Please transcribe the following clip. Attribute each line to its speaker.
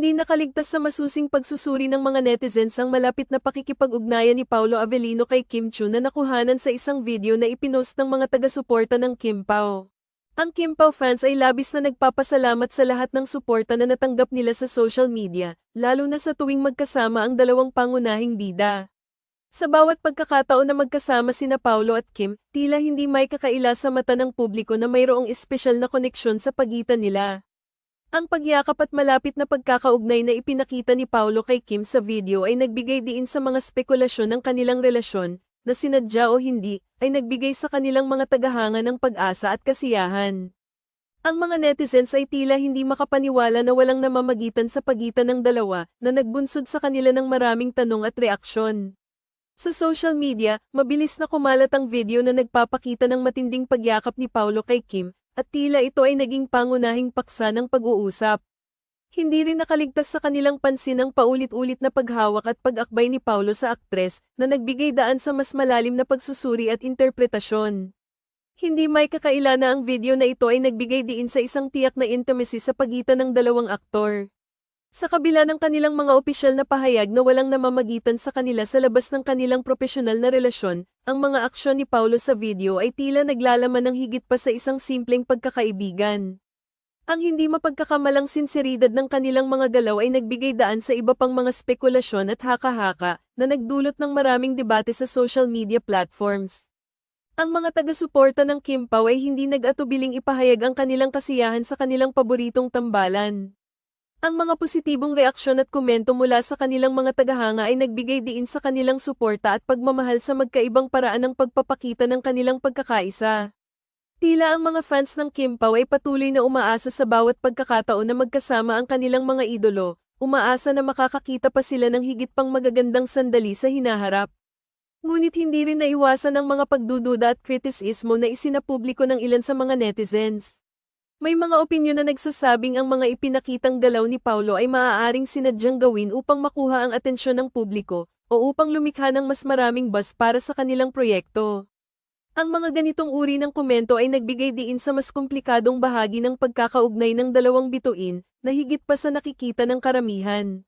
Speaker 1: Hindi nakaligtas sa masusing pagsusuri ng mga netizens ang malapit na pakikipag-ugnayan ni Paolo Avellino kay Kim Chiu na nakuhanan sa isang video na ipinost ng mga taga-suporta ng Kim Pao. Ang Kim Pao fans ay labis na nagpapasalamat sa lahat ng suporta na natanggap nila sa social media, lalo na sa tuwing magkasama ang dalawang pangunahing bida. Sa bawat pagkakataon na magkasama sina Paolo at Kim, tila hindi may kakaila sa mata ng publiko na mayroong espesyal na koneksyon sa pagitan nila. Ang pagyakap at malapit na pagkakaugnay na ipinakita ni Paolo kay Kim sa video ay nagbigay diin sa mga spekulasyon ng kanilang relasyon, na sinadya o hindi, ay nagbigay sa kanilang mga tagahanga ng pag-asa at kasiyahan. Ang mga netizens ay tila hindi makapaniwala na walang namamagitan sa pagitan ng dalawa, na nagbunsod sa kanila ng maraming tanong at reaksyon. Sa social media, mabilis na kumalat ang video na nagpapakita ng matinding pagyakap ni Paolo kay Kim, at tila ito ay naging pangunahing paksa ng pag-uusap. Hindi rin nakaligtas sa kanilang pansin ang paulit-ulit na paghawak at pag-akbay ni Paolo sa aktres na nagbigay daan sa mas malalim na pagsusuri at interpretasyon. Hindi may kakaila na ang video na ito ay nagbigay diin sa isang tiyak na intimacy sa pagitan ng dalawang aktor. Sa kabila ng kanilang mga opisyal na pahayag na walang namamagitan sa kanila sa labas ng kanilang propesyonal na relasyon, ang mga aksyon ni Paolo sa video ay tila naglalaman ng higit pa sa isang simpleng pagkakaibigan. Ang hindi mapagkakamalang sinseridad ng kanilang mga galaw ay nagbigay daan sa iba pang mga spekulasyon at haka-haka na nagdulot ng maraming debate sa social media platforms. Ang mga taga-suporta ng Kim Pao ay hindi nag-atubiling ipahayag ang kanilang kasiyahan sa kanilang paboritong tambalan. Ang mga positibong reaksyon at komento mula sa kanilang mga tagahanga ay nagbigay diin sa kanilang suporta at pagmamahal sa magkaibang paraan ng pagpapakita ng kanilang pagkakaisa. Tila ang mga fans ng Kim Pao ay patuloy na umaasa sa bawat pagkakataon na magkasama ang kanilang mga idolo, umaasa na makakakita pa sila ng higit pang magagandang sandali sa hinaharap. Ngunit hindi rin naiwasan ang mga pagdududa at kritisismo na isinapubliko ng ilan sa mga netizens. May mga opinyon na nagsasabing ang mga ipinakitang galaw ni Paolo ay maaaring sinadyang gawin upang makuha ang atensyon ng publiko, o upang lumikha ng mas maraming buzz para sa kanilang proyekto. Ang mga ganitong uri ng komento ay nagbigay diin sa mas komplikadong bahagi ng pagkakaugnay ng dalawang bituin, na higit pa sa nakikita ng karamihan.